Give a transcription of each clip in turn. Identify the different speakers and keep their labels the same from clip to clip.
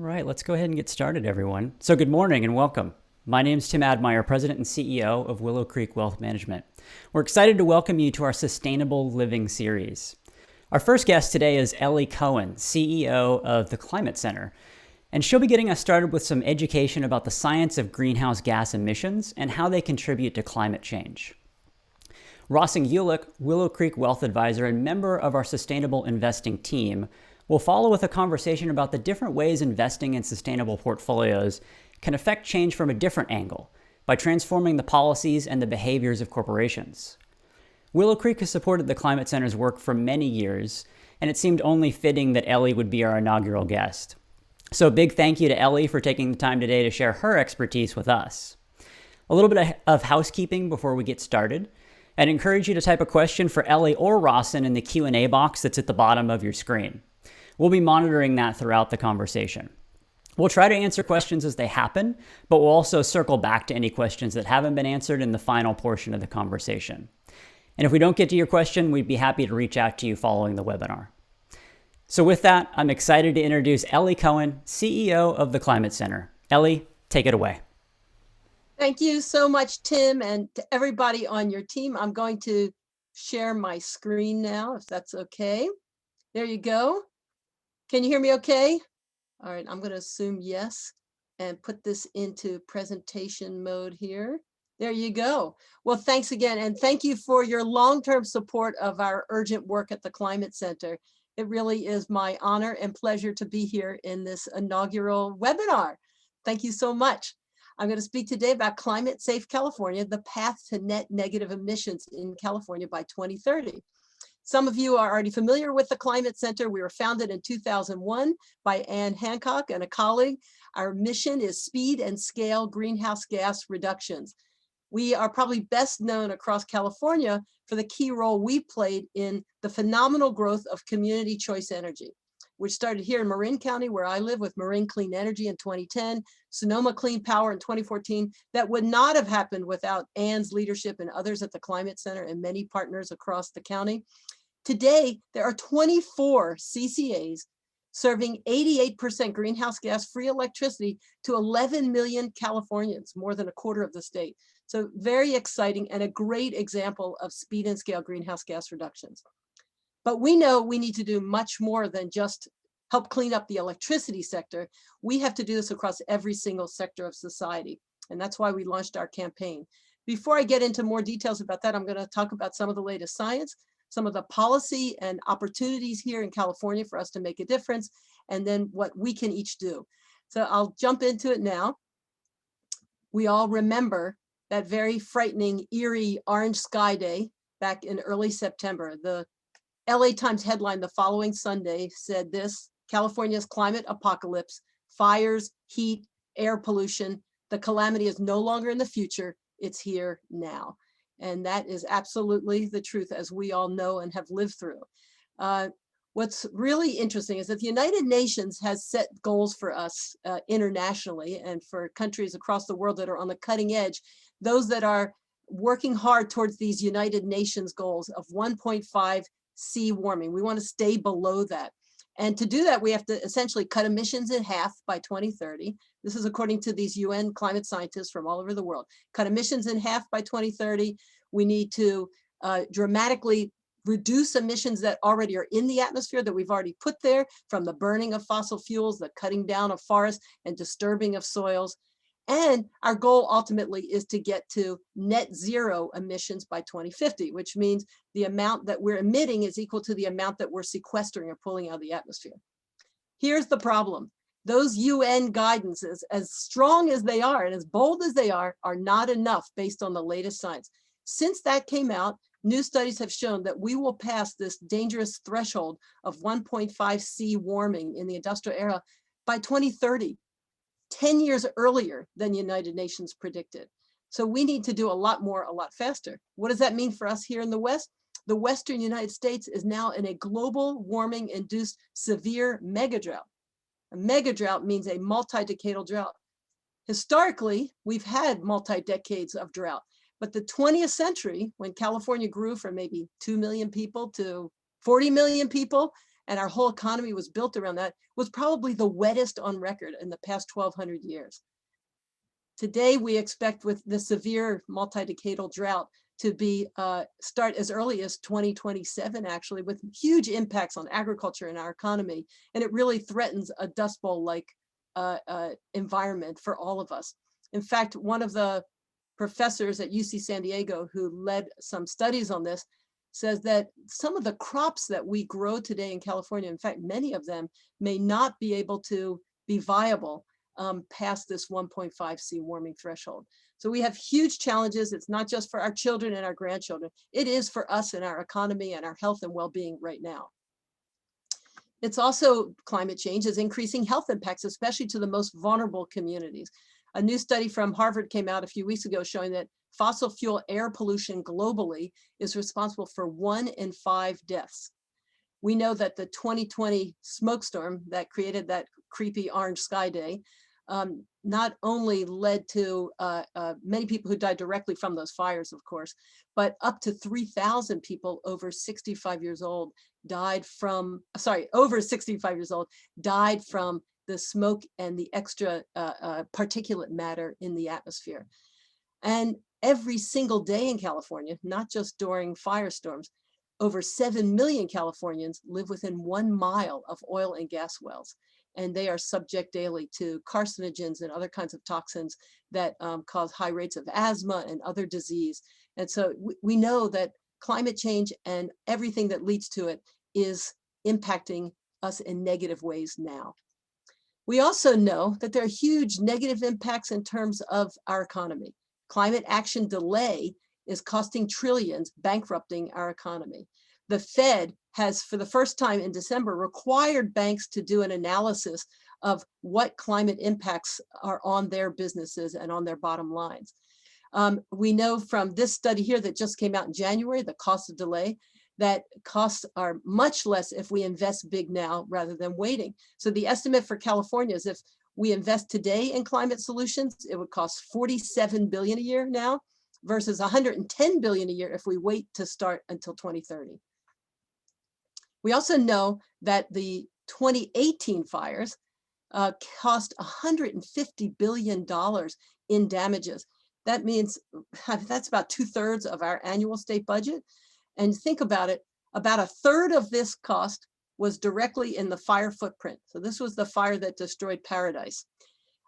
Speaker 1: right, let's go ahead and get started, everyone. So good morning and welcome. My name is Tim Admire, President and CEO of Willow Creek Wealth Management. We're excited to welcome you to our Sustainable Living series. Our first guest today is Ellie Cohen, CEO of the Climate Center, and she'll be getting us started with some education about the science of greenhouse gas emissions and how they contribute to climate change. Rossing Ulick, Willow Creek Wealth Advisor and member of our Sustainable Investing team, will follow with a conversation about the different ways investing in sustainable portfolios can affect change from a different angle by transforming the policies and the behaviors of corporations. Willow Creek has supported the Climate Center's work for many years, and it seemed only fitting that Ellie would be our inaugural guest. So a big thank you to Ellie for taking the time today to share her expertise with us. A little bit of housekeeping before we get started. I'd encourage you to type a question for Ellie or Rawson in the Q&A box that's at the bottom of your screen. We'll be monitoring that throughout the conversation. We'll try to answer questions as they happen, but we'll also circle back to any questions that haven't been answered in the final portion of the conversation. And if we don't get to your question, we'd be happy to reach out to you following the webinar. So with that, I'm excited to introduce Ellie Cohen, CEO of the Climate Center. Ellie, take it away.
Speaker 2: Thank you so much, Tim, and to everybody on your team. I'm going to share my screen now, if that's okay. There you go. Can you hear me okay? All right, I'm going to assume yes and put this into presentation mode here. There you go. Well, thanks again. And thank you for your long-term support of our urgent work at the Climate Center. It really is my honor and pleasure to be here in this inaugural webinar. Thank you so much. I'm going to speak today about Climate Safe California, the path to net negative emissions in California by 2030. Some of you are already familiar with the Climate Center. We were founded in 2001 by Anne Hancock and a colleague. Our mission is speed and scale greenhouse gas reductions. We are probably best known across California for the key role we played in the phenomenal growth of community choice energy, which started here in Marin County, where I live, with Marin Clean Energy in 2010, Sonoma Clean Power in 2014. That would not have happened without Anne's leadership and others at the Climate Center and many partners across the county. Today, there are 24 CCAs serving 88% greenhouse gas free electricity to 11 million Californians, more than a quarter of the state. So very exciting and a great example of speed and scale greenhouse gas reductions. But we know we need to do much more than just help clean up the electricity sector. We have to do this across every single sector of society. And that's why we launched our campaign. Before I get into more details about that, I'm going to talk about some of the latest science, some of the policy and opportunities here in California for us to make a difference, and then what we can each do. So I'll jump into it now. We all remember that very frightening, eerie orange sky day back in early September. The LA Times headline the following Sunday said this: California's climate apocalypse, fires, heat, air pollution. The calamity is no longer in the future, it's here now. And that is absolutely the truth, as we all know and have lived through. What's really interesting is that the United Nations has set goals for us internationally and for countries across the world that are on the cutting edge, those that are working hard towards these United Nations goals of 1.5 C warming. We want to stay below that. And to do that, we have to essentially cut emissions in half by 2030. This is according to these UN climate scientists from all over the world. Cut emissions in half by 2030. We need to dramatically reduce emissions that already are in the atmosphere, that we've already put there, from the burning of fossil fuels, the cutting down of forests and disturbing of soils. And our goal ultimately is to get to net zero emissions by 2050, which means the amount that we're emitting is equal to the amount that we're sequestering or pulling out of the atmosphere. Here's the problem. Those UN guidances, as strong as they are and as bold as they are not enough based on the latest science. Since that came out, new studies have shown that we will pass this dangerous threshold of 1.5 C warming in the industrial era by 2030. 10 years earlier than the United Nations predicted. So we need to do a lot more, a lot faster. What does that mean for us here in the West? The Western United States is now in a global warming induced severe megadrought. A megadrought means a multi-decadal drought. Historically, we've had multi-decades of drought, but the 20th century, when California grew from maybe 2 million people to 40 million people, and our whole economy was built around that, was probably the wettest on record in the past 1,200 years. Today, we expect with the severe multi-decadal drought to be start as early as 2027, actually, with huge impacts on agriculture and our economy. And it really threatens a Dust Bowl-like environment for all of us. In fact, one of the professors at UC San Diego who led some studies on this says that some of the crops that we grow today in California, in fact, many of them may not be able to be viable past this 1.5 C warming threshold. So we have huge challenges. It's not just for our children and our grandchildren. It is for us and our economy and our health and well-being right now. It's also, climate change is increasing health impacts, especially to the most vulnerable communities. A new study from Harvard came out a few weeks ago showing that fossil fuel air pollution globally is responsible for 1 in 5 deaths. We know that the 2020 smoke storm that created that creepy orange sky day not only led to many people who died directly from those fires, of course, but up to 3,000 people over 65 years old died from, over 65 years old died from the smoke and the extra particulate matter in the atmosphere. And every single day in California, not just during firestorms, over 7 million Californians live within 1 mile of oil and gas wells, and they are subject daily to carcinogens and other kinds of toxins that cause high rates of asthma and other disease. And so we know that climate change and everything that leads to it is impacting us in negative ways now. We also know that there are huge negative impacts in terms of our economy. Climate action delay is costing trillions, bankrupting our economy. The Fed has, for the first time in December, required banks to do an analysis of what climate impacts are on their businesses and on their bottom lines. We know from this study here that just came out in January, the cost of delay, that costs are much less if we invest big now rather than waiting. So the estimate for California is if we invest today in climate solutions, it would cost $47 billion a year now versus $110 billion a year if we wait to start until 2030. We also know that the 2018 fires cost $150 billion in damages. That means that's about 2/3 of our annual state budget. And think about it, about 1/3 of this cost was directly in the fire footprint. So this was the fire that destroyed Paradise.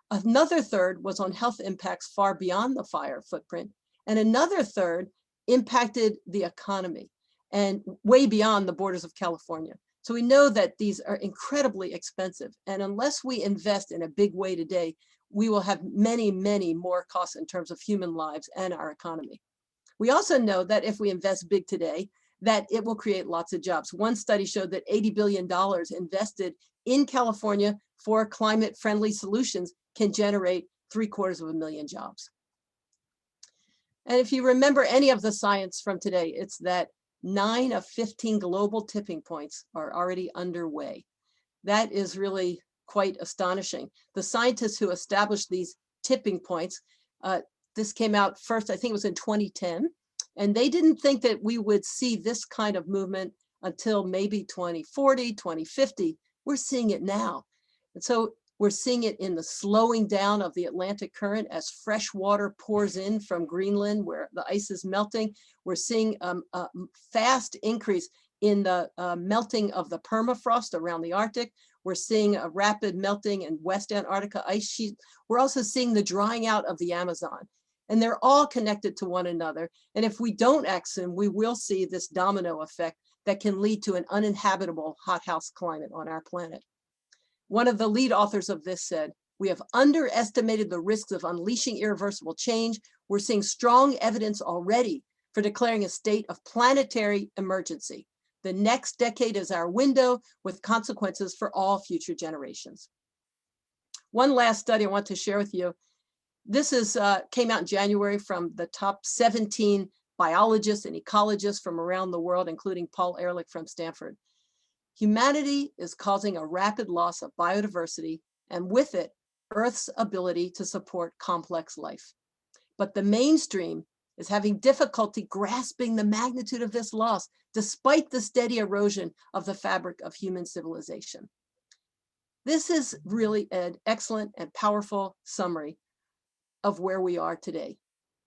Speaker 2: Another 1/3 was on health impacts far beyond the fire footprint. And another 1/3 impacted the economy and way beyond the borders of California. So we know that these are incredibly expensive. And unless we invest in a big way today, we will have many, many more costs in terms of human lives and our economy. We also know that if we invest big today, that it will create lots of jobs. One study showed that $80 billion invested in California for climate-friendly solutions can generate 750,000 jobs. And if you remember any of the science from today, it's that 9 of 15 global tipping points are already underway. That is really quite astonishing. The scientists who established these tipping points, this came out first, I think it was in 2010, and they didn't think that we would see this kind of movement until maybe 2040, 2050. We're seeing it now. And so we're seeing it in the slowing down of the Atlantic current as fresh water pours in from Greenland where the ice is melting. We're seeing a fast increase in the melting of the permafrost around the Arctic. We're seeing a rapid melting in West Antarctica ice sheet. We're also seeing the drying out of the Amazon. And they're all connected to one another. And if we don't act soon, we will see this domino effect that can lead to an uninhabitable hothouse climate on our planet. One of the lead authors of this said, "We have underestimated the risks of unleashing irreversible change. We're seeing strong evidence already for declaring a state of planetary emergency. The next decade is our window with consequences for all future generations." One last study I want to share with you. This is came out in January from the top 17 biologists and ecologists from around the world, including Paul Ehrlich from Stanford. Humanity is causing a rapid loss of biodiversity, and with it, Earth's ability to support complex life. But the mainstream is having difficulty grasping the magnitude of this loss, despite the steady erosion of the fabric of human civilization. This is really an excellent and powerful summary of where we are today.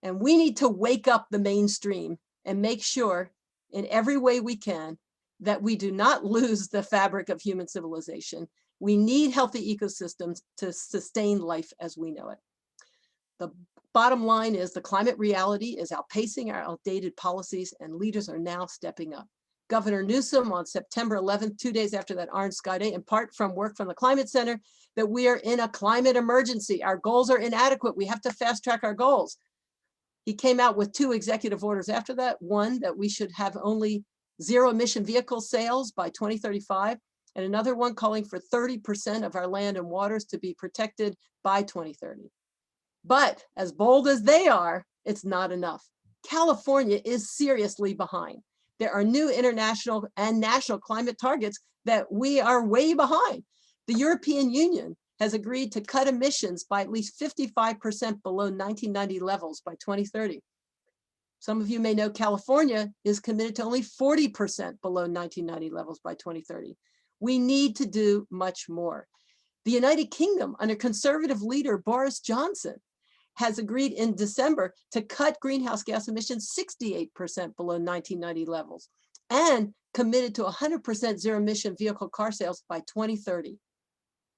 Speaker 2: And we need to wake up the mainstream and make sure in every way we can that we do not lose the fabric of human civilization. We need healthy ecosystems to sustain life as we know it. The bottom line is the climate reality is outpacing our outdated policies, and leaders are now stepping up. Governor Newsom on September 11th, 2 days after that Orange Sky Day, in part from work from the Climate Center, that we are in a climate emergency. Our goals are inadequate. We have to fast track our goals. He came out with 2 executive orders after that. One, that we should have only zero emission vehicle sales by 2035, and another one calling for 30% of our land and waters to be protected by 2030. But as bold as they are, it's not enough. California is seriously behind. There are new international and national climate targets that we are way behind. The European Union has agreed to cut emissions by at least 55% below 1990 levels by 2030. Some of you may know California is committed to only 40% below 1990 levels by 2030. We need to do much more. The United Kingdom, under conservative leader Boris Johnson, has agreed in December to cut greenhouse gas emissions 68% below 1990 levels and committed to 100% zero emission vehicle car sales by 2030.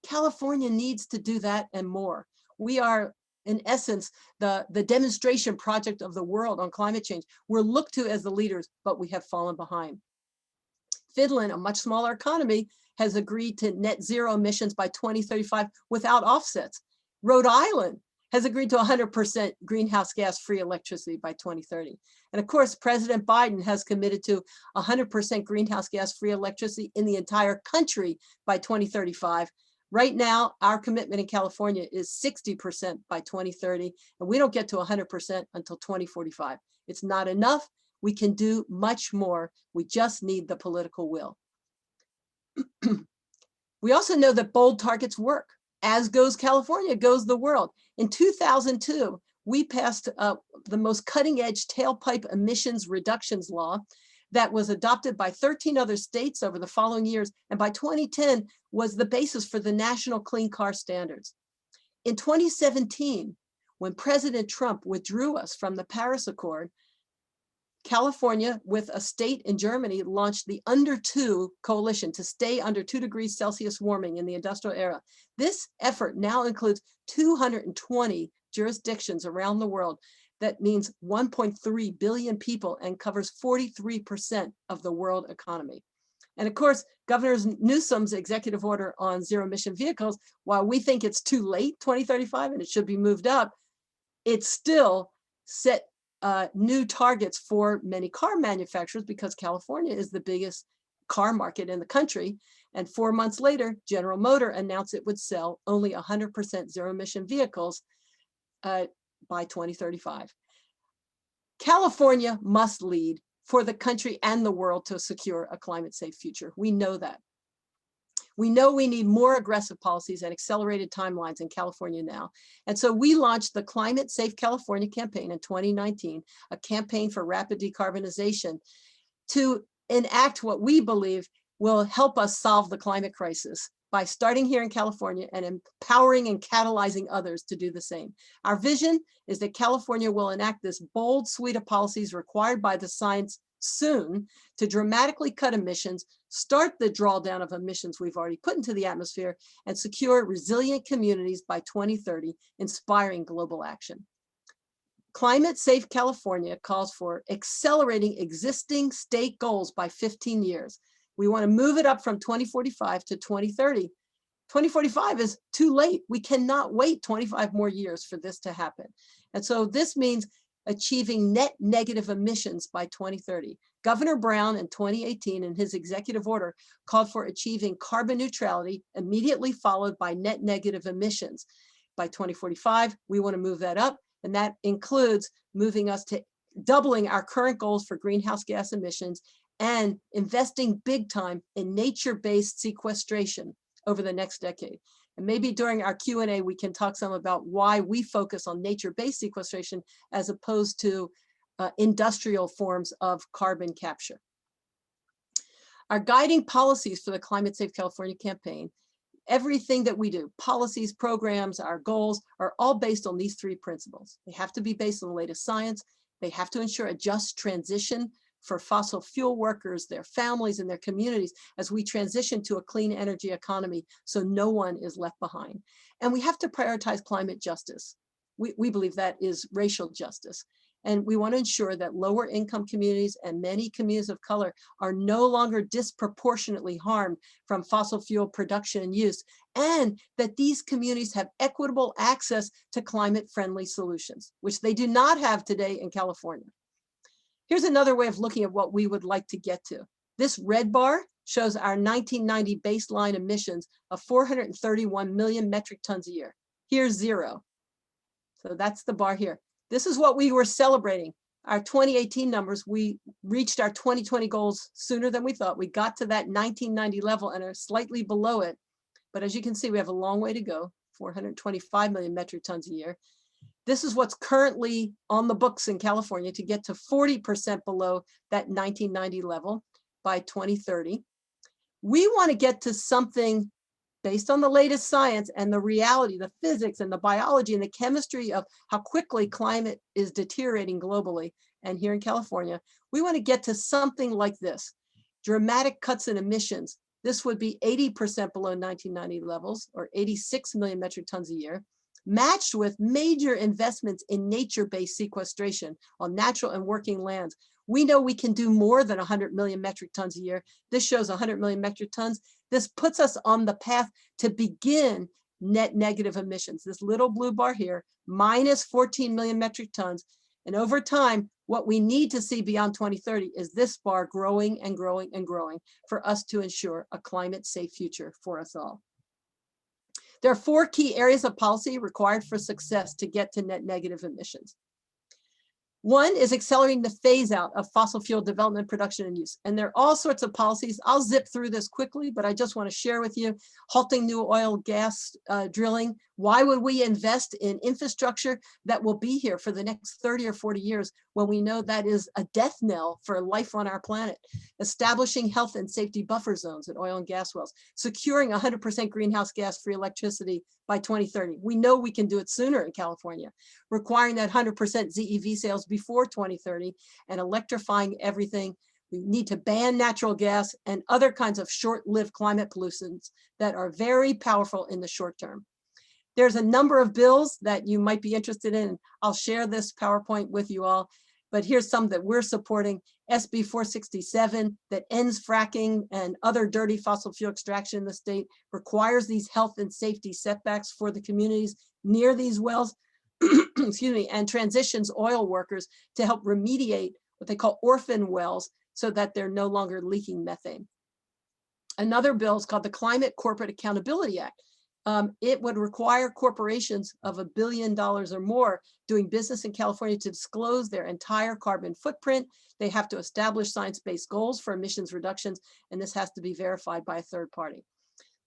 Speaker 2: California needs to do that and more. We are, in essence, the demonstration project of the world on climate change. We're looked to as the leaders, but we have fallen behind. Finland, a much smaller economy, has agreed to net zero emissions by 2035 without offsets. Rhode Island has agreed to 100% greenhouse gas free electricity by 2030. And of course, President Biden has committed to 100% greenhouse gas free electricity in the entire country by 2035. Right now, our commitment in California is 60% by 2030, and we don't get to 100% until 2045. It's not enough. We can do much more. We just need the political will. We also know that bold targets work. As goes California, goes the world. In 2002, we passed the most cutting-edge tailpipe emissions reductions law that was adopted by 13 other states over the following years, and by 2010 was the basis for the national clean car standards. In 2017, when President Trump withdrew us from the Paris Accord, California, with a state in Germany, launched the Under 2 coalition to stay under 2 degrees Celsius warming in the industrial era. This effort now includes 220 jurisdictions around the world. That means 1.3 billion people and covers 43% of the world economy. And of course, Governor Newsom's executive order on zero emission vehicles, while we think it's too late, 2035, and it should be moved up, it still set new targets for many car manufacturers because California is the biggest car market in the country. And 4 months later, General Motors announced it would sell only 100% zero emission vehicles by 2035. California must lead for the country and the world to secure a climate safe future. We know that. We know we need more aggressive policies and accelerated timelines in California now. And so we launched the Climate Safe California campaign in 2019, a campaign for rapid decarbonization to enact what we believe will help us solve the climate crisis by starting here in California and empowering and catalyzing others to do the same. Our vision is that California will enact this bold suite of policies required by the science soon to dramatically cut emissions, start the drawdown of emissions we've already put into the atmosphere, and secure resilient communities by 2030, inspiring global action. Climate Safe California calls for accelerating existing state goals by 15 years. We want to move it up from 2045 to 2030. 2045 is too late. We cannot wait 25 more years for this to happen. And so this means achieving net negative emissions by 2030. Governor Brown in 2018 in his executive order called for achieving carbon neutrality immediately followed by net negative emissions. By 2045, we want to move that up, and that includes moving us to doubling our current goals for greenhouse gas emissions and investing big time in nature-based sequestration over the next decade. And maybe during our Q&A, we can talk some about why we focus on nature-based sequestration as opposed to industrial forms of carbon capture. Our guiding policies for the Climate Safe California campaign, everything that we do, policies, programs, our goals, are all based on these three principles. They have to be based on the latest science. They have to ensure a just transition for fossil fuel workers, their families, and their communities as we transition to a clean energy economy so no one is left behind. And we have to prioritize climate justice. We believe that is racial justice. And we want to ensure that lower income communities and many communities of color are no longer disproportionately harmed from fossil fuel production and use, and that these communities have equitable access to climate-friendly solutions, which they do not have today in California. Here's another way of looking at what we would like to get to. This red bar shows our 1990 baseline emissions of 431 million metric tons a year. Here's zero. So that's the bar here. This is what we were celebrating. Our 2018 numbers, we reached our 2020 goals sooner than we thought. We got to that 1990 level and are slightly below it. But as you can see, we have a long way to go, 425 million metric tons a year. This is what's currently on the books in California to get to 40% below that 1990 level by 2030. We want to get to something based on the latest science and the reality, the physics and the biology and the chemistry of how quickly climate is deteriorating globally. And here in California, we want to get to something like this: dramatic cuts in emissions. This would be 80% below 1990 levels, or 86 million metric tons a year, matched with major investments in nature-based sequestration on natural and working lands. We know we can do more than 100 million metric tons a year. This shows 100 million metric tons. This puts us on the path to begin net negative emissions. This little blue bar here, minus 14 million metric tons. And over time, what we need to see beyond 2030 is this bar growing and growing and growing for us to ensure a climate safe future for us all. There are four key areas of policy required for success to get to net negative emissions. One is accelerating the phase out of fossil fuel development, production, and use. And there are all sorts of policies. I'll zip through this quickly, but I just want to share with you: halting new oil gas drilling. Why would we invest in infrastructure that will be here for the next 30 or 40 years when we know that is a death knell for life on our planet? Establishing health and safety buffer zones at oil and gas wells. Securing 100% greenhouse gas free electricity by 2030. We know we can do it sooner in California. Requiring that 100% ZEV sales before 2030 and electrifying everything. We need to ban natural gas and other kinds of short-lived climate pollutants that are very powerful in the short term. There's a number of bills that you might be interested in. I'll share this PowerPoint with you all, but here's some that we're supporting. SB 467 that ends fracking and other dirty fossil fuel extraction in the state, requires these health and safety setbacks for the communities near these wells, excuse me, and transitions oil workers to help remediate what they call orphan wells so that they're no longer leaking methane. Another bill is called the Climate Corporate Accountability Act. It would require corporations of $1 billion or more doing business in California to disclose their entire carbon footprint. They have to establish science-based goals for emissions reductions, and this has to be verified by a third party.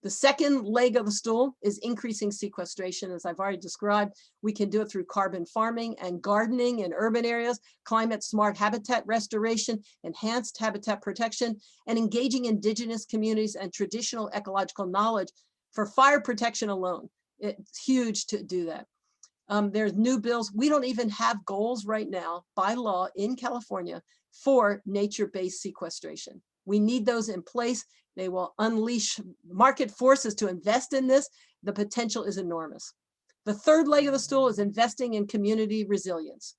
Speaker 2: The second leg of the stool is increasing sequestration. As I've already described, we can do it through carbon farming and gardening in urban areas, climate smart habitat restoration, enhanced habitat protection, and engaging indigenous communities and traditional ecological knowledge. For fire protection alone, it's huge to do that. There's new bills. We don't even have goals right now by law in California for nature-based sequestration. We need those in place. They will unleash market forces to invest in this. The potential is enormous. The third leg of the stool is investing in community resilience.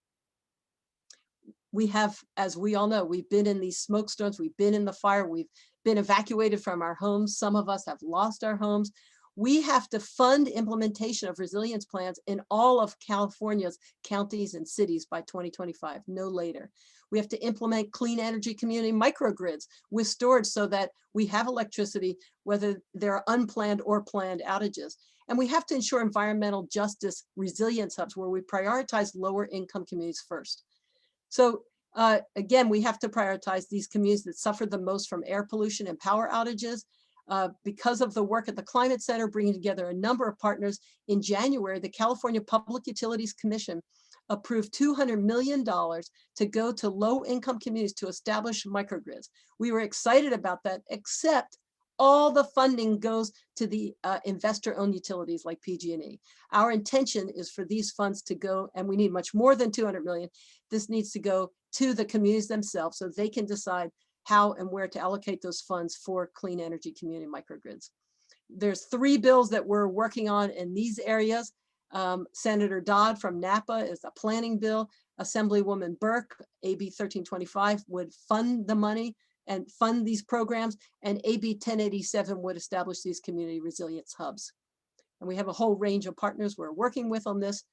Speaker 2: We have, as we all know, we've been in these smoke storms, we've been in the fire, we've been evacuated from our homes. Some of us have lost our homes. We have to fund implementation of resilience plans in all of California's counties and cities by 2025, no later. We have to implement clean energy community microgrids with storage so that we have electricity, whether there are unplanned or planned outages. And we have to ensure environmental justice resilience hubs where we prioritize lower income communities first. So again, we have to prioritize these communities that suffer the most from air pollution and power outages. Because of the work at the Climate Center, bringing together a number of partners, in January, the California Public Utilities Commission approved $200 million to go to low-income communities to establish microgrids. We were excited about that, except all the funding goes to the investor-owned utilities like PG&E. Our intention is for these funds to go, and we need much more than 200 million. This needs to go to the communities themselves so they can decide how and where to allocate those funds for clean energy community microgrids. There's 3 bills that we're working on in these areas. Senator Dodd from Napa is a planning bill. Assemblywoman Burke, AB 1325, would fund the money and fund these programs, and AB 1087 would establish these community resilience hubs. And we have a whole range of partners we're working with on this.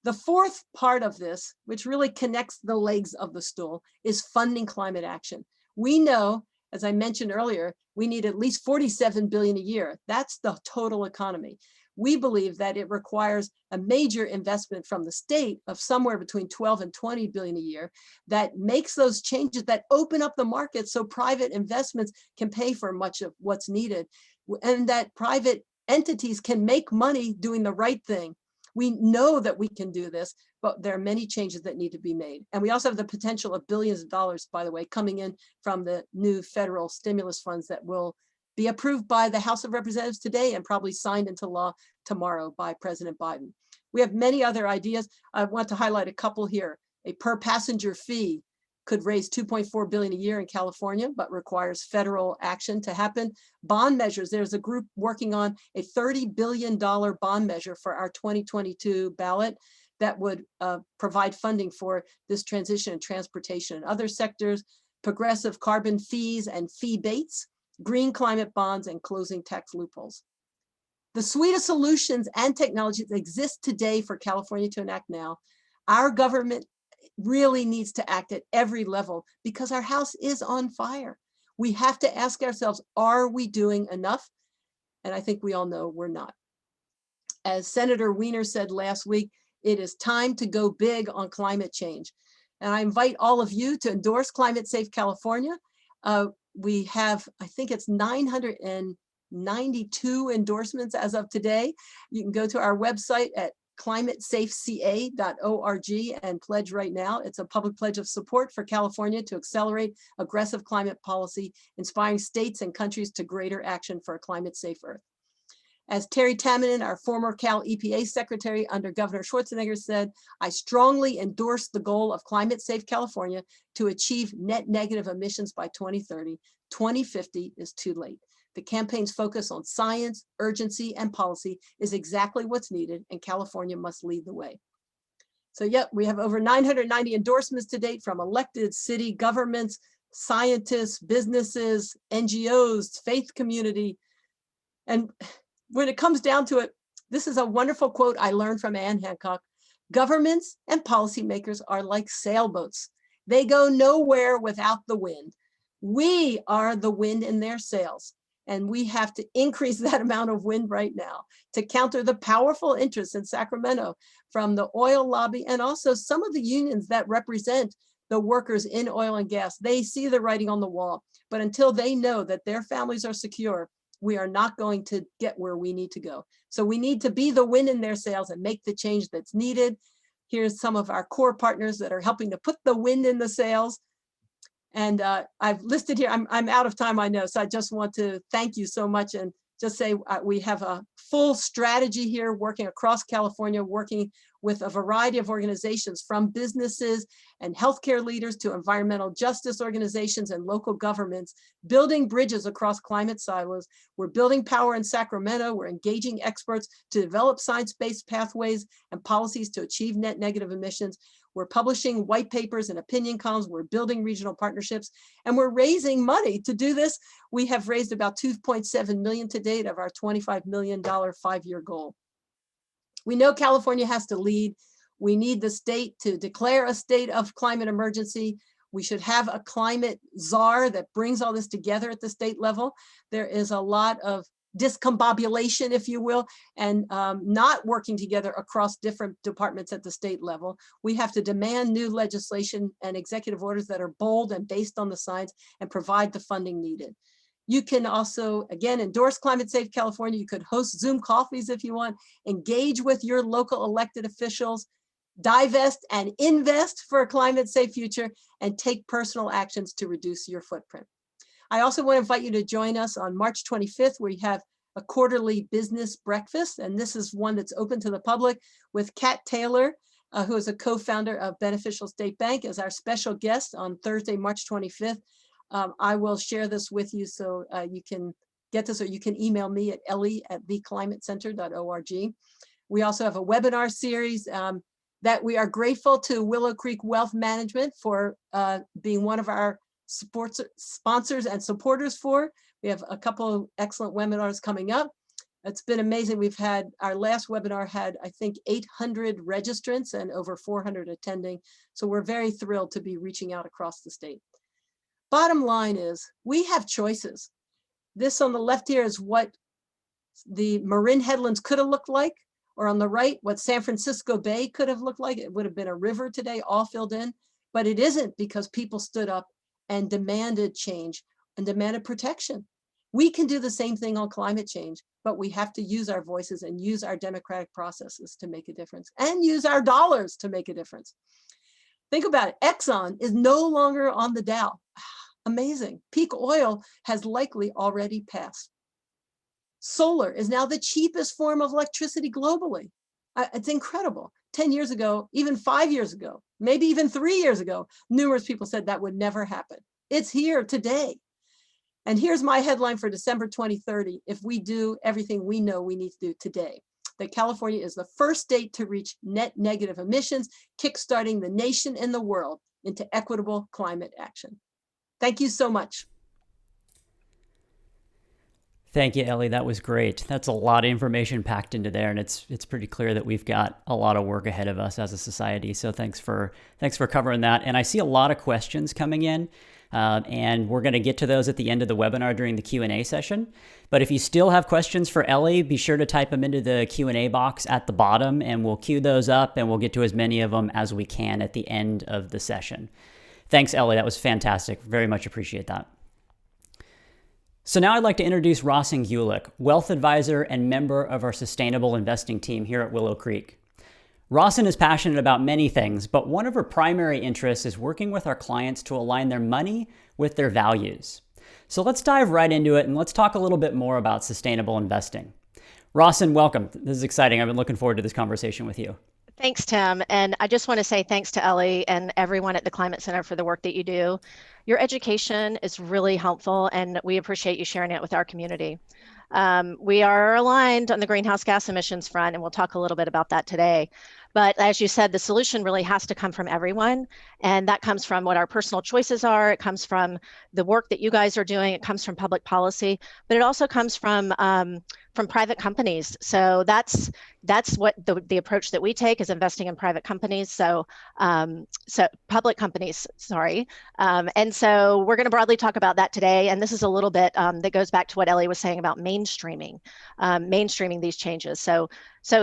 Speaker 2: The fourth part of this, which really connects the legs of the stool, is funding climate action. We know, as I mentioned earlier, we need at least 47 billion a year. That's the total economy. We believe that it requires a major investment from the state of somewhere between 12 and 20 billion a year that makes those changes, that open up the market so private investments can pay for much of what's needed, and that private entities can make money doing the right thing. We know that we can do this, but there are many changes that need to be made. And we also have the potential of billions of dollars, by the way, coming in from the new federal stimulus funds that will be approved by the House of Representatives today and probably signed into law tomorrow by President Biden. We have many other ideas. I want to highlight a couple here. A per passenger fee could raise 2.4 billion a year in California, but requires federal action to happen. Bond measures, there's a group working on a $30 billion bond measure for our 2022 ballot that would provide funding for this transition in transportation and other sectors, progressive carbon fees and fee baits, green climate bonds, and closing tax loopholes. The suite of solutions and technologies exist today for California to enact now. Our government really needs to act at every level because our house is on fire. We have to ask ourselves, are we doing enough? And I think we all know we're not. As Senator Wiener said last week, it is time to go big on climate change. And I invite all of you to endorse Climate Safe California. We have, I think it's 992 endorsements as of today. You can go to our website at climatesafeca.org and pledge right now. It's a public pledge of support for California to accelerate aggressive climate policy, inspiring states and countries to greater action for a climate safe Earth. As Terry Tamminen, our former Cal EPA secretary under Governor Schwarzenegger said, I strongly endorse the goal of Climate Safe California to achieve net negative emissions by 2030. 2050 is too late. The campaign's focus on science, urgency, and policy is exactly what's needed, and California must lead the way. So yep, we have over 990 endorsements to date from elected city governments, scientists, businesses, NGOs, faith community. And when it comes down to it, this is a wonderful quote I learned from Anne Hancock. Governments and policymakers are like sailboats. They go nowhere without the wind. We are the wind in their sails, and we have to increase that amount of wind right now to counter the powerful interests in Sacramento from the oil lobby and also some of the unions that represent the workers in oil and gas. They see the writing on the wall, but until they know that their families are secure, we are not going to get where we need to go. So we need to be the wind in their sails and make the change that's needed. Here's some of our core partners that are helping to put the wind in the sails. And I've listed here, I'm out of time, I know, so I just want to thank you so much and just say we have a full strategy here working across California, working with a variety of organizations from businesses and healthcare leaders to environmental justice organizations and local governments, building bridges across climate silos. We're building power in Sacramento. We're engaging experts to develop science-based pathways and policies to achieve net negative emissions. We're publishing white papers and opinion columns. We're building regional partnerships, and we're raising money to do this. We have raised about 2.7 million to date of our $25 million 5-year goal. We know California has to lead. We need the state to declare a state of climate emergency. We should have a climate czar that brings all this together at the state level. There is a lot of discombobulation, if you will, and not working together across different departments at the state level. We have to demand new legislation and executive orders that are bold and based on the science and provide the funding needed. You can also, again, endorse Climate Safe California. You could host Zoom coffees if you want, engage with your local elected officials. divest and invest for a climate-safe future, and take personal actions to reduce your footprint. I also want to invite you to join us on March 25th. We have a quarterly business breakfast, and this is one that's open to the public with Kat Taylor, who is a co-founder of Beneficial State Bank, as our special guest on Thursday, March 25th. I will share this with you so you can get this, or you can email me at ellie@theclimatecenter.org. We also have a webinar series that we are grateful to Willow Creek Wealth Management for being one of our sponsors and supporters for. We have a couple of excellent webinars coming up. It's been amazing. We've had, our last webinar had, I think, 800 registrants and over 400 attending. So we're very thrilled to be reaching out across the state. Bottom line is, we have choices. This on the left here is what the Marin Headlands could have looked like, or on the right, what San Francisco Bay could have looked like. It would have been a river today, all filled in, but it isn't, because people stood up and demanded change and demanded protection. We can do the same thing on climate change, but we have to use our voices and use our democratic processes to make a difference, and use our dollars to make a difference. Think about it. Exxon is no longer on the Dow. Amazing. Peak oil has likely already passed. Solar is now the cheapest form of electricity globally. It's incredible. 10 years ago, even 5 years ago, maybe even 3 years ago, numerous people said that would never happen. It's here today. And here's my headline for December 2030. If we do everything we know we need to do today, that California is the first state to reach net negative emissions, kickstarting the nation and the world into equitable climate action. Thank you so much.
Speaker 1: Thank you, Ellie. That was great. That's a lot of information packed into there, and it's pretty clear that we've got a lot of work ahead of us as a society. So thanks for covering that. And I see a lot of questions coming in, and we're going to get to those at the end of the webinar during the Q&A session. But if you still have questions for Ellie, be sure to type them into the Q&A box at the bottom, and we'll queue those up, and we'll get to as many of them as we can at the end of the session. Thanks, Ellie. That was fantastic. Very much appreciate that. So now I'd like to introduce Rosin Gulick, wealth advisor and member of our sustainable investing team here at Willow Creek. Rosin is passionate about many things, but one of her primary interests is working with our clients to align their money with their values. So let's dive right into it, and let's talk a little bit more about sustainable investing. Rosin, welcome. This is exciting. I've been looking forward to this conversation with you.
Speaker 3: Thanks, Tim. And I just want to say thanks to Ellie and everyone at the Climate Center for the work that you do. Your education is really helpful, and we appreciate you sharing it with our community. We are aligned on the greenhouse gas emissions front, and we'll talk a little bit about that today. But as you said, the solution really has to come from everyone, and that comes from what our personal choices are. It comes from the work that you guys are doing. It comes from public policy, but it also comes from private companies. So that's what the approach that we take is investing in private companies. So public companies, sorry. And so we're going to broadly talk about that today. And this is a little bit that goes back to what Ellie was saying about mainstreaming these changes. So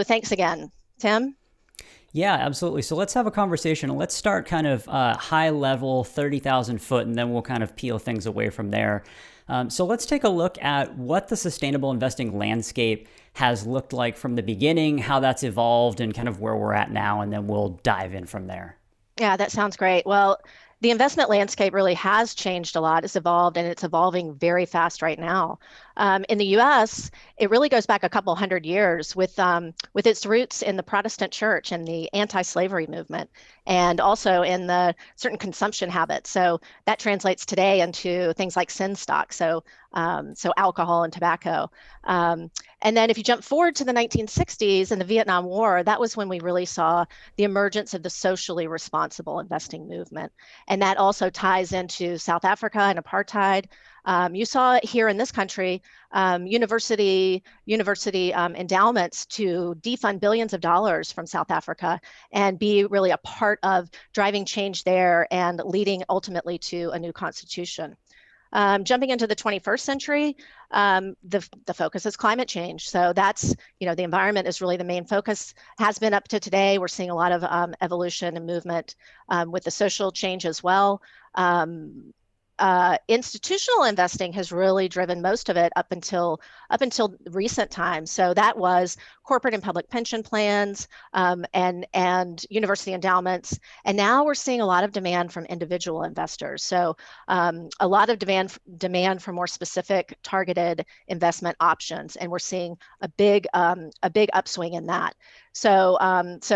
Speaker 3: thanks again, Tim.
Speaker 1: Yeah, absolutely. So let's have a conversation. Let's start kind of high level, 30,000 foot, and then we'll kind of peel things away from there. So let's take a look at what the sustainable investing landscape has looked like from the beginning, how that's evolved, and kind of where we're at now, and then we'll dive in from there.
Speaker 3: Yeah, that sounds great. Well, the investment landscape really has changed a lot. It's evolved, and it's evolving very fast right now. In the U.S., it really goes back a couple hundred years with its roots in the Protestant church and the anti-slavery movement, and also in the certain consumption habits. So that translates today into things like sin stock, so alcohol and tobacco. And then if you jump forward to the 1960s and the Vietnam War, that was when we really saw the emergence of the socially responsible investing movement. And that also ties into South Africa and apartheid. You saw it here in this country, university endowments to defund billions of dollars from South Africa and be really a part of driving change there and leading ultimately to a new constitution. Jumping into the 21st century, the focus is climate change. So that's, the environment is really the main focus, has been up to today. We're seeing a lot of evolution and movement with the social change as well. institutional investing has really driven most of it up until recent times. So that was corporate and public pension plans, and university endowments. And now we're seeing a lot of demand from individual investors. So a lot of demand for more specific targeted investment options, and we're seeing a big upswing in that. So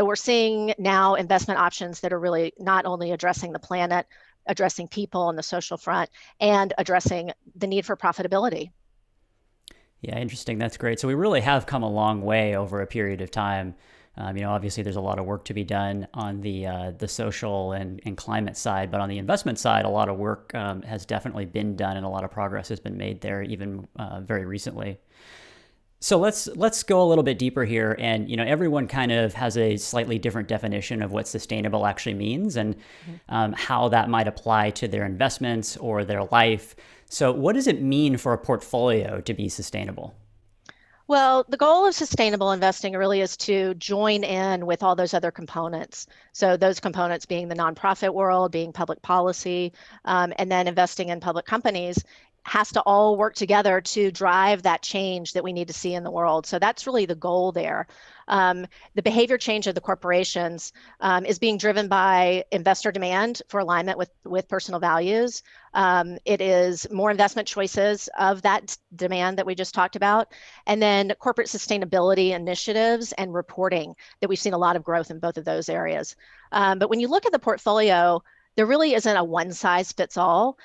Speaker 3: we're seeing now investment options that are really not only addressing the planet, addressing people on the social front, and addressing the need for profitability.
Speaker 1: Yeah, interesting. That's great. So we really have come a long way over a period of time. Obviously there's a lot of work to be done on the social and climate side, but on the investment side, a lot of work has definitely been done, and a lot of progress has been made there, even very recently. So let's go a little bit deeper here, and everyone kind of has a slightly different definition of what sustainable actually means, and how that might apply to their investments or their life. So what does it mean for a portfolio to be sustainable?
Speaker 3: Well, the goal of sustainable investing really is to join in with all those other components. So those components being the nonprofit world, being public policy, and then investing in public companies has to all work together to drive that change that we need to see in the world. So that's really the goal there. The behavior change of the corporations is being driven by investor demand for alignment with personal values. It is more investment choices of that demand that we just talked about, and then corporate sustainability initiatives and reporting that we've seen a lot of growth in both of those areas. But when you look at the portfolio, there really isn't a one size fits all.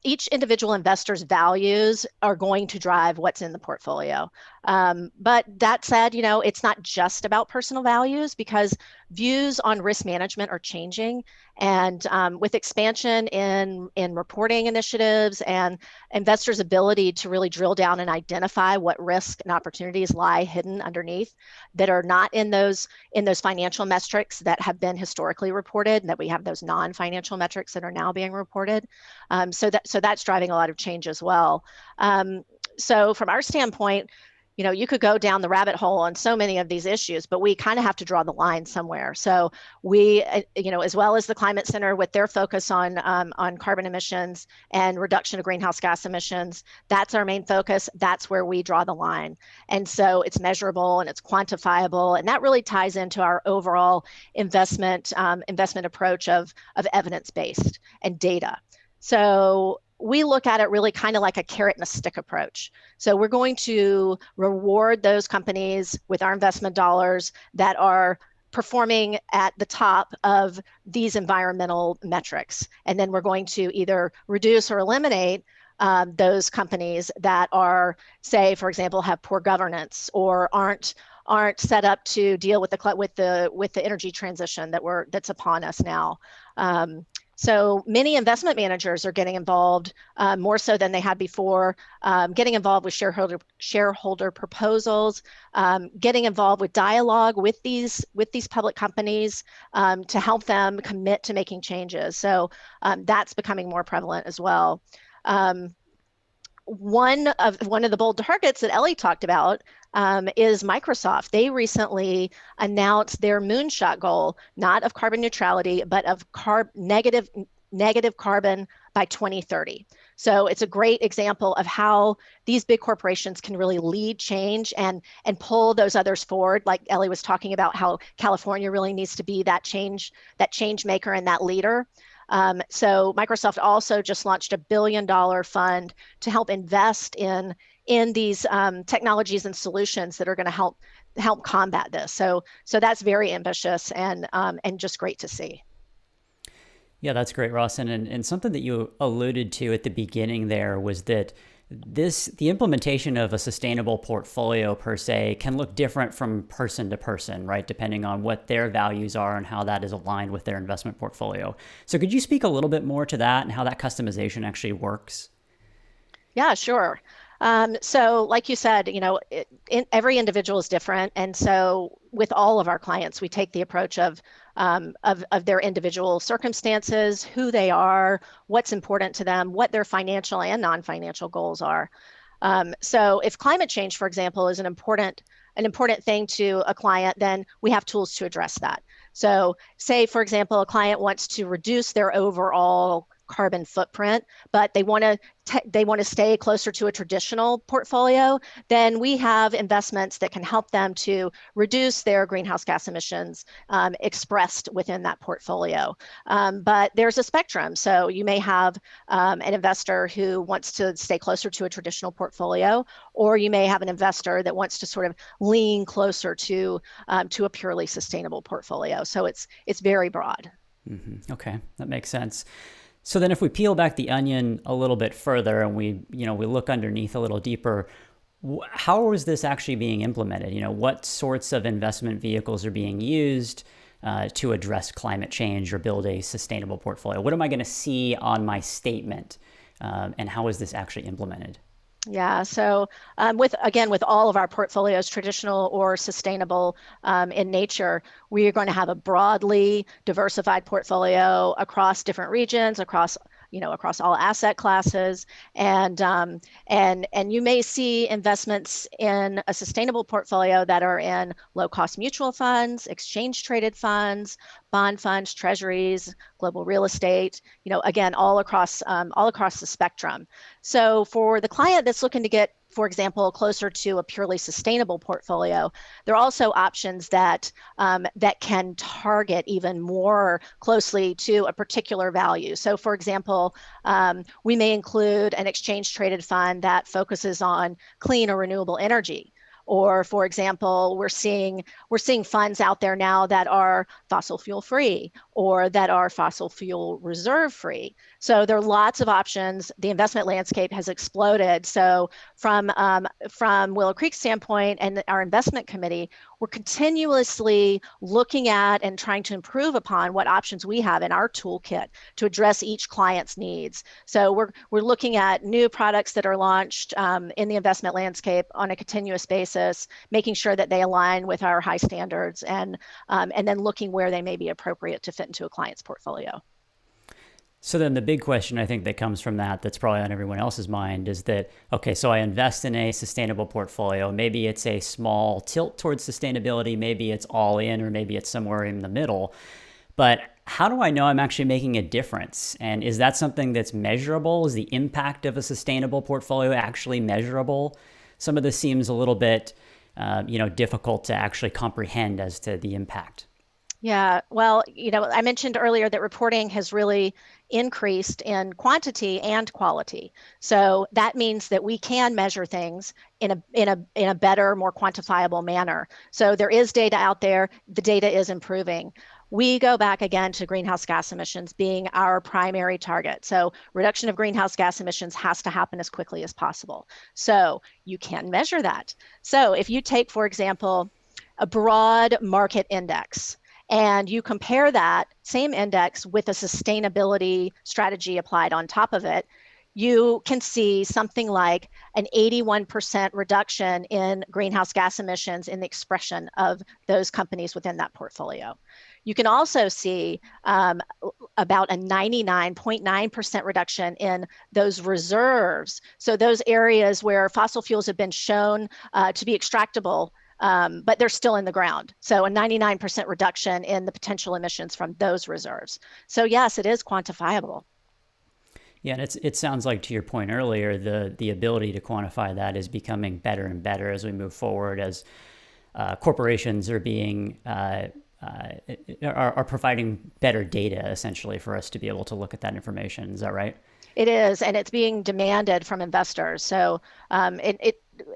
Speaker 3: Each individual investor's values are going to drive what's in the portfolio. But that said, it's not just about personal values, because views on risk management are changing. And with expansion in reporting initiatives and investors' ability to really drill down and identify what risk and opportunities lie hidden underneath that are not in those financial metrics that have been historically reported, and that we have those non-financial metrics that are now being reported. So that's driving a lot of change as well. So from our standpoint, you could go down the rabbit hole on so many of these issues, but we kind of have to draw the line somewhere. So we, as well as the Climate Center with their focus on carbon emissions and reduction of greenhouse gas emissions, that's our main focus. That's where we draw the line. And so it's measurable and it's quantifiable, and that really ties into our overall investment approach of evidence-based and data. So we look at it really kind of like a carrot and a stick approach. So we're going to reward those companies with our investment dollars that are performing at the top of these environmental metrics. And then we're going to either reduce or eliminate those companies that are, say, for example, have poor governance or aren't set up to deal with the energy transition that's upon us now. So many investment managers are getting involved more so than they had before, getting involved with shareholder proposals, getting involved with dialogue with these public companies to help them commit to making changes. So that's becoming more prevalent as well. One of the bold targets that Ellie talked about is Microsoft. They recently announced their moonshot goal, not of carbon neutrality, but of negative carbon by 2030. So it's a great example of how these big corporations can really lead change and pull those others forward. Like Ellie was talking about how California really needs to be that change maker and that leader. So Microsoft also just launched $1 billion fund to help invest in these technologies and solutions that are going to help combat this. So that's very ambitious and just great to see.
Speaker 1: Yeah, that's great, Ross. And something that you alluded to at the beginning there was that the implementation of a sustainable portfolio per se can look different from person to person, right? Depending on what their values are and how that is aligned with their investment portfolio. So could you speak a little bit more to that and how that customization actually works?
Speaker 3: Yeah, sure. So like you said, every individual is different. And so with all of our clients, we take the approach of their individual circumstances, who they are, what's important to them, what their financial and non-financial goals are. So if climate change, for example, is an important thing to a client, then we have tools to address that. So say, for example, a client wants to reduce their overall carbon footprint, but they want to stay closer to a traditional portfolio, then we have investments that can help them to reduce their greenhouse gas emissions expressed within that portfolio. But there's a spectrum. So you may have an investor who wants to stay closer to a traditional portfolio, or you may have an investor that wants to sort of lean closer to a purely sustainable portfolio. So it's very broad.
Speaker 1: Mm-hmm. Okay, that makes sense. So then if we peel back the onion a little bit further and we look underneath a little deeper, how is this actually being implemented? What sorts of investment vehicles are being used to address climate change or build a sustainable portfolio? What am I going to see on my statement? And how is this actually implemented?
Speaker 3: Yeah, so with all of our portfolios, traditional or sustainable in nature, we are going to have a broadly diversified portfolio across different regions, across all asset classes, and you may see investments in a sustainable portfolio that are in low-cost mutual funds, exchange-traded funds, bond funds, treasuries, global real estate. Again, all across the spectrum. So for the client that's looking to get, for example, closer to a purely sustainable portfolio, there are also options that can target even more closely to a particular value. So for example, we may include an exchange traded fund that focuses on clean or renewable energy. Or for example, we're seeing funds out there now that are fossil fuel free or that are fossil fuel reserve free. So there are lots of options. The investment landscape has exploded. So from Willow Creek's standpoint and our investment committee, we're continuously looking at and trying to improve upon what options we have in our toolkit to address each client's needs. So we're looking at new products that are launched in the investment landscape on a continuous basis, making sure that they align with our high standards, and then looking where they may be appropriate to fit into a client's portfolio.
Speaker 1: So then the big question I think that comes from that's probably on everyone else's mind is that, okay, so I invest in a sustainable portfolio. Maybe it's a small tilt towards sustainability. Maybe it's all in, or maybe it's somewhere in the middle. But how do I know I'm actually making a difference? And is that something that's measurable? Is the impact of a sustainable portfolio actually measurable? Some of this seems a little bit, difficult to actually comprehend as to the impact.
Speaker 3: Yeah, well, I mentioned earlier that reporting has really increased in quantity and quality. So that means that we can measure things in a better, more quantifiable manner. So there is data out there. The data is improving. We go back again to greenhouse gas emissions being our primary target. So reduction of greenhouse gas emissions has to happen as quickly as possible. So you can measure that. So if you take, for example, a broad market index, and you compare that same index with a sustainability strategy applied on top of it, you can see something like an 81% reduction in greenhouse gas emissions in the expression of those companies within that portfolio. You can also see about a 99.9% reduction in those reserves. So those areas where fossil fuels have been shown to be extractable, but they're still in the ground. So a 99% reduction in the potential emissions from those reserves. So yes, it is quantifiable.
Speaker 1: Yeah, and it sounds like, to your point earlier, the ability to quantify that is becoming better and better as we move forward, as corporations are being are providing better data essentially for us to be able to look at that information. Is that right?
Speaker 3: It is, and it's being demanded from investors. So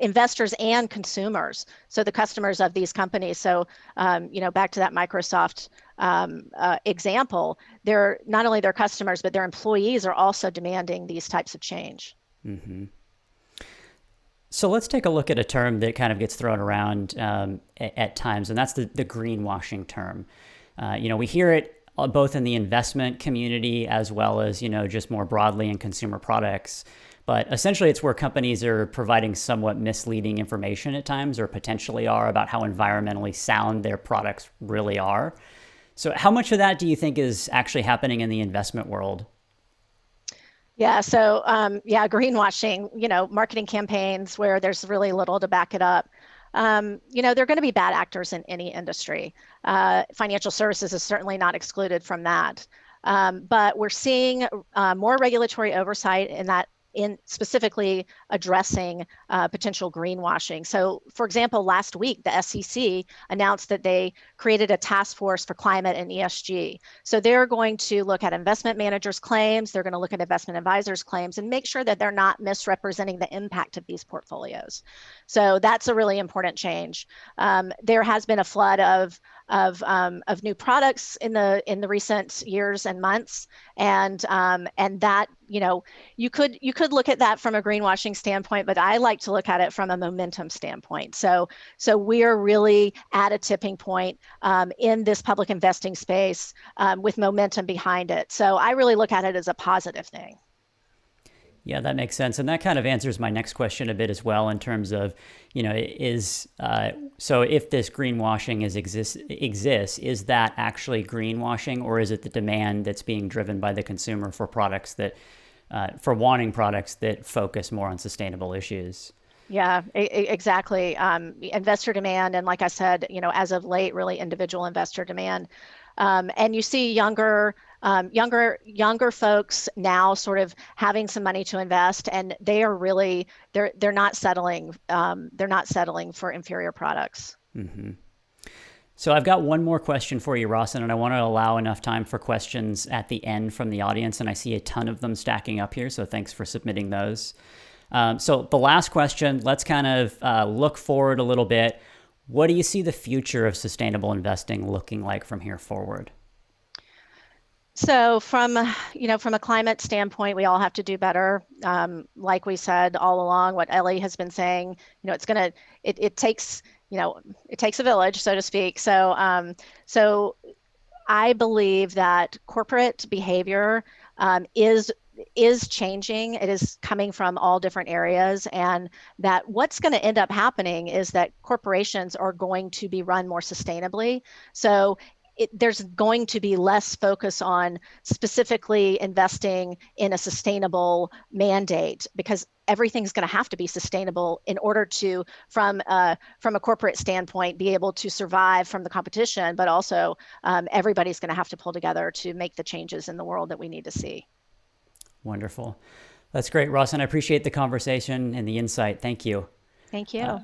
Speaker 3: investors and consumers, so the customers of these companies. So back to that Microsoft example, they're not only their customers, but their employees are also demanding these types of change.
Speaker 1: Mm-hmm. So let's take a look at a term that kind of gets thrown around at times, and that's the greenwashing term. We hear it both in the investment community as well as, just more broadly in consumer products. But essentially, it's where companies are providing somewhat misleading information at times, or potentially are, about how environmentally sound their products really are. So how much of that do you think is actually happening in the investment world?
Speaker 3: Yeah, so greenwashing, marketing campaigns where there's really little to back it up. There are going to be bad actors in any industry. Financial services is certainly not excluded from that. But we're seeing more regulatory oversight in specifically addressing potential greenwashing. So, for example, last week, the SEC announced that they created a task force for climate and ESG. So they're going to look at investment managers' claims, they're going to look at investment advisors' claims, and make sure that they're not misrepresenting the impact of these portfolios. So that's a really important change. There has been a flood of new products in the recent years and months, and that, you could look at that from a greenwashing standpoint, but I like to look at it from a momentum standpoint. So we're really at a tipping point in this public investing space with momentum behind it. So I really look at it as a positive thing.
Speaker 1: Yeah, that makes sense. And that kind of answers my next question a bit as well, in terms of, so if this greenwashing exists, is that actually greenwashing, or is it the demand that's being driven by the consumer for products for wanting products that focus more on sustainable issues?
Speaker 3: Yeah, exactly. Investor demand, and like I said, as of late, really individual investor demand. And you see younger folks now sort of having some money to invest, and they are really they're not settling for inferior products.
Speaker 1: Mm-hmm. So I've got one more question for you, Rawson, and I want to allow enough time for questions at the end from the audience, and I see a ton of them stacking up here, so thanks for submitting those. So the last question, let's kind of look forward a little bit. What do you see the future of sustainable investing looking like from here forward?
Speaker 3: So from a climate standpoint, we all have to do better. Like we said all along, what Ellie has been saying, it takes a village, so to speak. So I believe that corporate behavior is changing. It is coming from all different areas, and that what's going to end up happening is that corporations are going to be run more sustainably. So there's going to be less focus on specifically investing in a sustainable mandate, because everything's going to have to be sustainable in order to, from a corporate standpoint, be able to survive from the competition, but also everybody's going to have to pull together to make the changes in the world that we need to see.
Speaker 1: Wonderful. That's great, Rawson. I appreciate the conversation and the insight. Thank you.
Speaker 3: Thank you.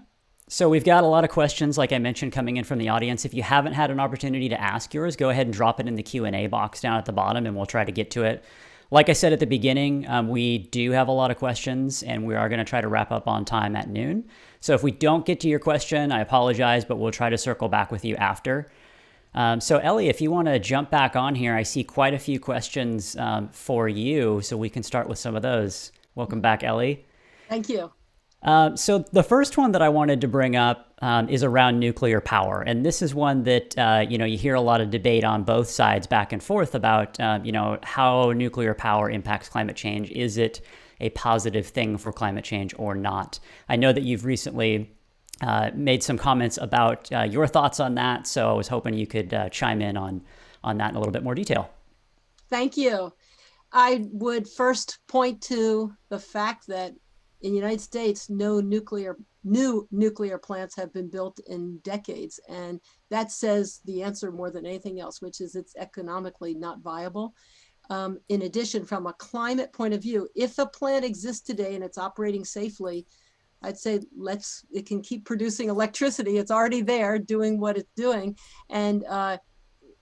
Speaker 1: So we've got a lot of questions, like I mentioned, coming in from the audience. If you haven't had an opportunity to ask yours, go ahead and drop it in the Q&A box down at the bottom, and we'll try to get to it. Like I said at the beginning, we do have a lot of questions, and we are going to try to wrap up on time at noon. So if we don't get to your question, I apologize, but we'll try to circle back with you after. So Ellie, if you want to jump back on here, I see quite a few questions for you, so we can start with some of those. Welcome back, Ellie.
Speaker 2: Thank you.
Speaker 1: So the first one that I wanted to bring up is around nuclear power. And this is one that, you hear a lot of debate on both sides back and forth about, how nuclear power impacts climate change. Is it a positive thing for climate change or not? I know that you've recently made some comments about your thoughts on that. So I was hoping you could chime in on that in a little bit more detail.
Speaker 2: Thank you. I would first point to the fact that in the United States, no new nuclear plants have been built in decades. And that says the answer more than anything else, which is it's economically not viable. In addition, from a climate point of view, if a plant exists today and it's operating safely, I'd say it can keep producing electricity. It's already there doing what it's doing. And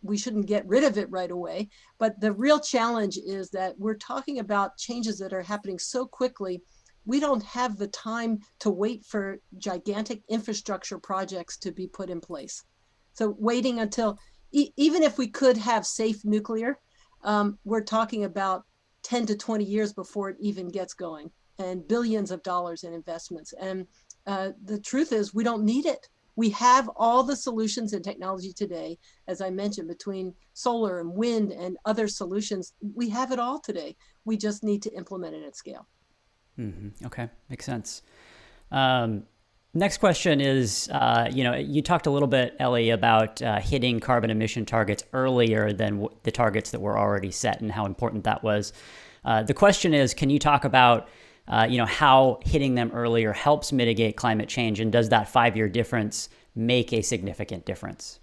Speaker 2: we shouldn't get rid of it right away. But the real challenge is that we're talking about changes that are happening so quickly. We don't have the time to wait for gigantic infrastructure projects to be put in place. So waiting until, even if we could have safe nuclear, we're talking about 10 to 20 years before it even gets going, and billions of dollars in investments. And the truth is, we don't need it. We have all the solutions and technology today, as I mentioned, between solar and wind and other solutions. We have it all today. We just need to implement it at scale.
Speaker 1: Mm-hmm. Okay, makes sense. Next question is, you talked a little bit, Ellie, about hitting carbon emission targets earlier than the targets that were already set and how important that was. The question is, can you talk about, how hitting them earlier helps mitigate climate change, and does that 5-year difference make a significant difference?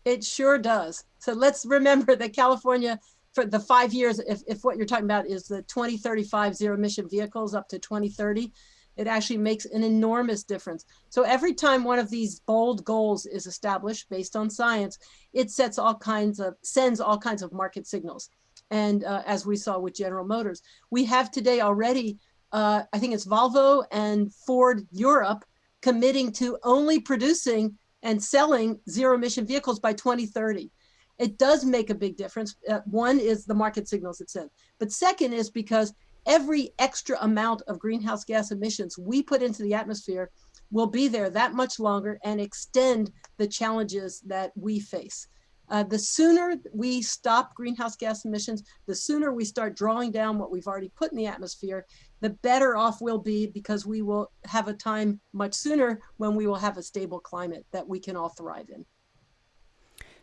Speaker 2: It sure does. So let's remember that California for the 5 years, if what you're talking about is the 2035 zero emission vehicles up to 2030, it actually makes an enormous difference. So every time one of these bold goals is established based on science, it sends all kinds of market signals. And as we saw with General Motors, we have today already, I think it's Volvo and Ford Europe committing to only producing and selling zero emission vehicles by 2030. It does make a big difference. One is the market signals it sends, but second is because every extra amount of greenhouse gas emissions we put into the atmosphere will be there that much longer and extend the challenges that we face. The sooner we stop greenhouse gas emissions, the sooner we start drawing down what we've already put in the atmosphere, the better off we'll be, because we will have a time much sooner when we will have a stable climate that we can all thrive in.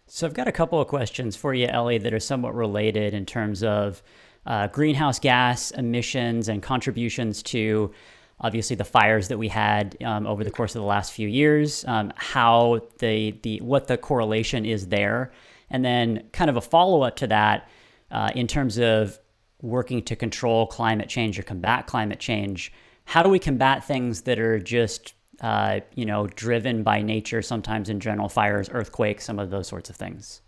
Speaker 1: So I've got a couple of questions for you, Ellie, that are somewhat related in terms of greenhouse gas emissions and contributions to obviously the fires that we had over the course of the last few years, how what the correlation is there, and then kind of a follow-up to that in terms of working to control climate change or combat climate change. How do we combat things that are just driven by nature, sometimes in general, fires, earthquakes, some of those sorts of things?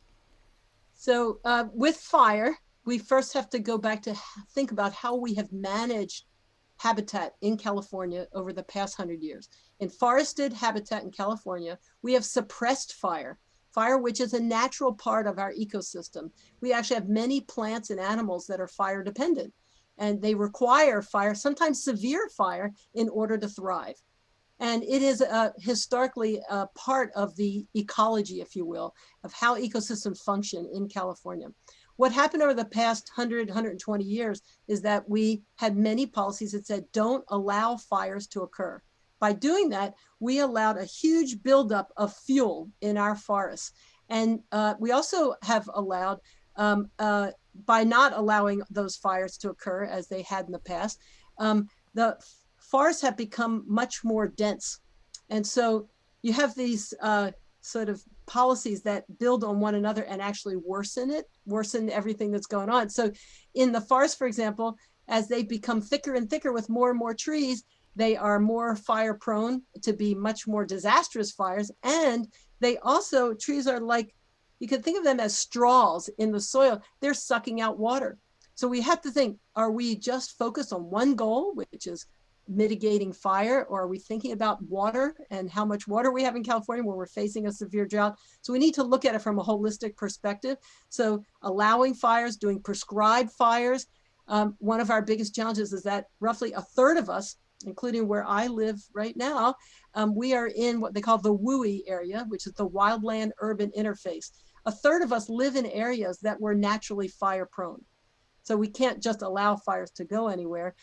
Speaker 2: So with fire, we first have to go back to think about how we have managed habitat in California over the past 100 years. In forested habitat in California, we have suppressed fire, which is a natural part of our ecosystem. We actually have many plants and animals that are fire dependent, and they require fire, sometimes severe fire, in order to thrive. And it is historically a part of the ecology, if you will, of how ecosystems function in California. What happened over the past 100, 120 years is that we had many policies that said, don't allow fires to occur. By doing that, we allowed a huge buildup of fuel in our forests. And we also have allowed, by not allowing those fires to occur as they had in the past, the forests have become much more dense. And so you have these sort of policies that build on one another and actually worsen everything that's going on. So in the forest, for example, as they become thicker and thicker with more and more trees, they are more fire prone to be much more disastrous fires. And they also, trees are like, you could think of them as straws in the soil. They're sucking out water. So we have to think, are we just focused on one goal, which is mitigating fire, or are we thinking about water and how much water we have in California where we're facing a severe drought? So we need to look at it from a holistic perspective. So allowing fires, doing prescribed fires. One of our biggest challenges is that roughly a third of us, including where I live right now, we are in what they call the WUI area, which is the wildland urban interface. A third of us live in areas that were naturally fire prone. So we can't just allow fires to go anywhere.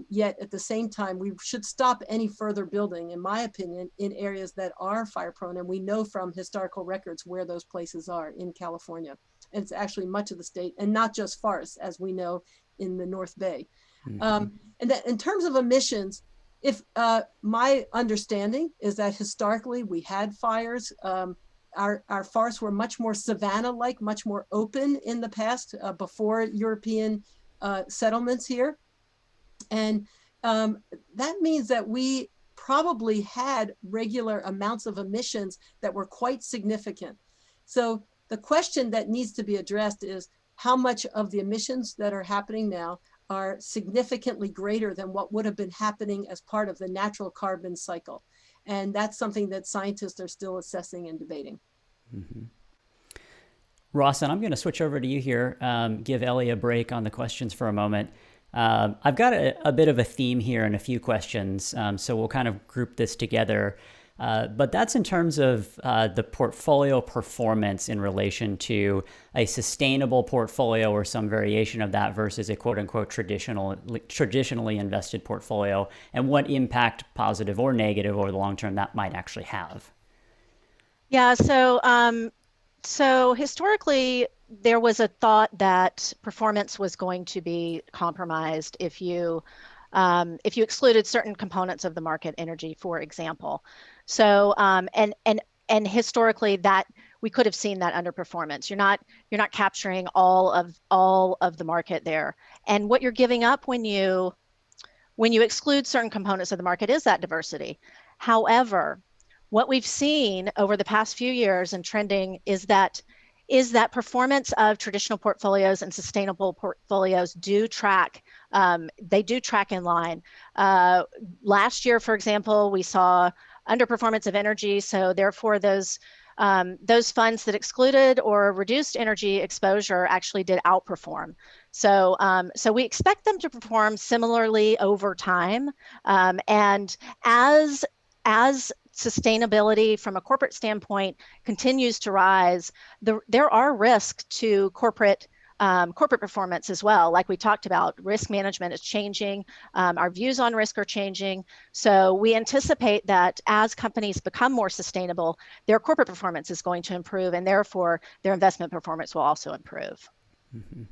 Speaker 2: Yet at the same time, we should stop any further building, in my opinion, in areas that are fire prone. And we know from historical records where those places are in California. And it's actually much of the state, and not just forests, as we know in the North Bay. Mm-hmm. And that in terms of emissions, if my understanding is that historically we had fires, our forests were much more savanna-like, much more open in the past before European settlements here. And that means that we probably had regular amounts of emissions that were quite significant. So the question that needs to be addressed is how much of the emissions that are happening now are significantly greater than what would have been happening as part of the natural carbon cycle. And that's something that scientists are still assessing and debating.
Speaker 1: Mm-hmm. Ross, and I'm going to switch over to you here, give Ellie a break on the questions for a moment. I've got a bit of a theme here and a few questions, so we'll kind of group this together. But that's in terms of the portfolio performance in relation to a sustainable portfolio or some variation of that versus a quote-unquote traditionally invested portfolio, and what impact, positive or negative, over the long term that might actually have.
Speaker 3: Yeah, so historically, there was a thought that performance was going to be compromised if you excluded certain components of the market, energy, for example. So and historically, that we could have seen that underperformance. You're not capturing all of the market there. And what you're giving up when you exclude certain components of the market is that diversity. However, what we've seen over the past few years and trending is that performance of traditional portfolios and sustainable portfolios do track. They do track in line. Last year, for example, we saw underperformance of energy. So therefore, those funds that excluded or reduced energy exposure actually did outperform. So we expect them to perform similarly over time. And as sustainability from a corporate standpoint continues to rise, there are risks to corporate performance as well. Like we talked about, risk management is changing. Our views on risk are changing. So we anticipate that as companies become more sustainable, their corporate performance is going to improve, and therefore their investment performance will also improve.
Speaker 1: Mm-hmm.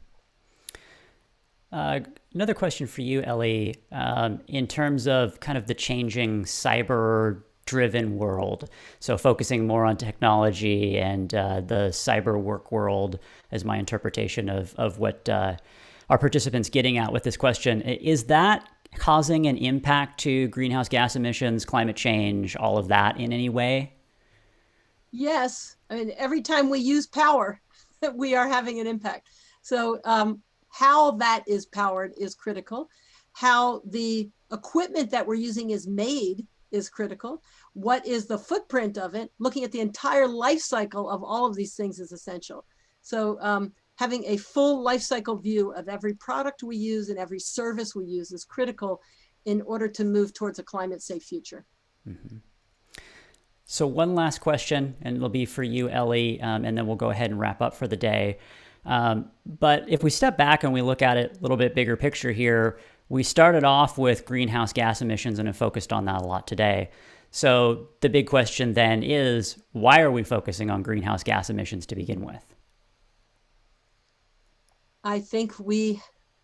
Speaker 1: Another question for you, Ellie, in terms of kind of the changing cyber-driven world. So focusing more on technology and the cyber work world as my interpretation of what our participants getting at with this question. Is that causing an impact to greenhouse gas emissions, climate change, all of that in any way?
Speaker 2: Yes. I mean, every time we use power, we are having an impact. So how that is powered is critical. How the equipment that we're using is made is critical. What is the footprint of it? Looking at the entire life cycle of all of these things is essential. So having a full life cycle view of every product we use and every service we use is critical in order to move towards a climate safe future.
Speaker 1: Mm-hmm. So one last question, and it'll be for you, Ellie, and then we'll go ahead and wrap up for the day. But if we step back and we look at it a little bit bigger picture here, we started off with greenhouse gas emissions and have focused on that a lot today. So the big question then is, why are we focusing on greenhouse gas emissions to begin with?
Speaker 2: I think we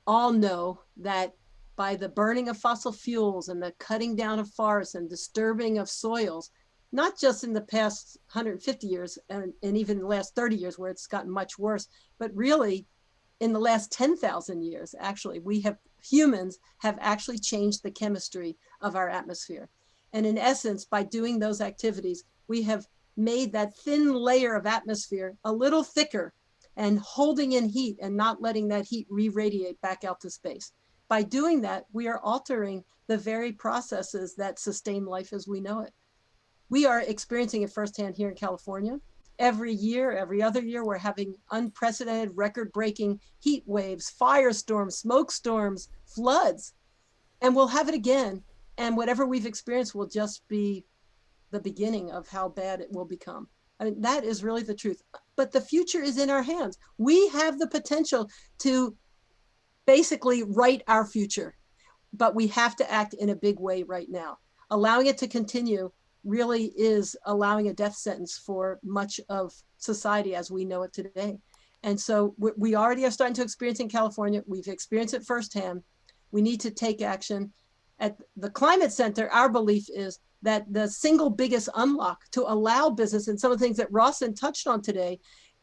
Speaker 2: all know that by the burning of fossil fuels and the cutting down of forests and disturbing of soils, not just in the past 150 years and even the last 30 years where it's gotten much worse, but really in the last 10,000 years, actually, humans have actually changed the chemistry of our atmosphere. And in essence, by doing those activities, we have made that thin layer of atmosphere a little thicker and holding in heat and not letting that heat re-radiate back out to space. By doing that, we are altering the very processes that sustain life as we know it. We are experiencing it firsthand here in California. Every year, every other year, we're having unprecedented record-breaking heat waves, firestorms, smoke storms, floods, and we'll have it again. And whatever we've experienced will just be the beginning of how bad it will become. I mean, that is really the truth. But the future is in our hands. We have the potential to basically write our future, but we have to act in a big way right now. Allowing it to continue really is allowing a death sentence for much of society as we know it today. And so we already are starting to experience in California. We've experienced it firsthand. We need to take action. At the Climate Center, our belief is that the single biggest unlock to allow business, and some of the things that Rawson touched on today,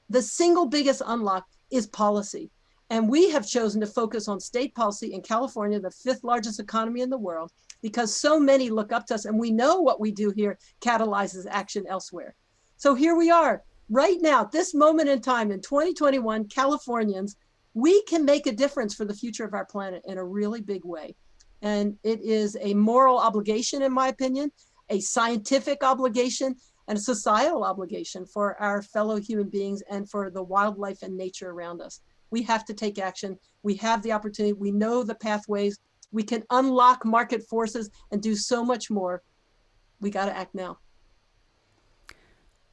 Speaker 2: the single biggest unlock is policy. And we have chosen to focus on state policy in California, the 5th largest economy in the world, because so many look up to us and we know what we do here catalyzes action elsewhere. So here we are right now, this moment in time in 2021, Californians, we can make a difference for the future of our planet in a really big way. And it is a moral obligation, in my opinion, a scientific obligation, and a societal obligation for our fellow human beings and for the wildlife and nature around us. We have to take action. We have the opportunity. We know the pathways. We can unlock market forces and do so much more. We got to act now.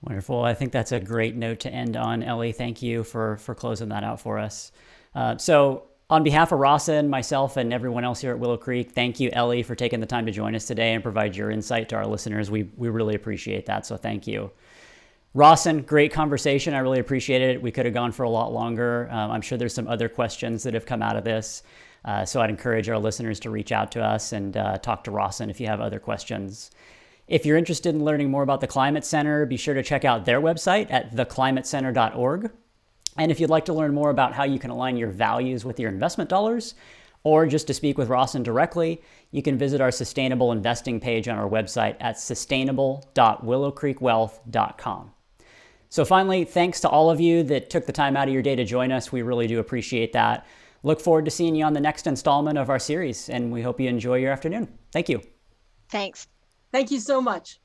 Speaker 1: Wonderful. I think that's a great note to end on, Ellie. Thank you for closing that out for us. So on behalf of Rawson, myself, and everyone else here at Willow Creek, thank you, Ellie, for taking the time to join us today and provide your insight to our listeners. We really appreciate that, so thank you. Rawson, great conversation. I really appreciated it. We could have gone for a lot longer. I'm sure there's some other questions that have come out of this. So I'd encourage our listeners to reach out to us and talk to Rawson if you have other questions. If you're interested in learning more about the Climate Center, be sure to check out their website at theclimatecenter.org. And if you'd like to learn more about how you can align your values with your investment dollars, or just to speak with Rawson directly, you can visit our sustainable investing page on our website at sustainable.willowcreekwealth.com. So finally, thanks to all of you that took the time out of your day to join us. We really do appreciate that. Look forward to seeing you on the next installment of our series, and we hope you enjoy your afternoon. Thank you.
Speaker 3: Thanks.
Speaker 2: Thank you so much.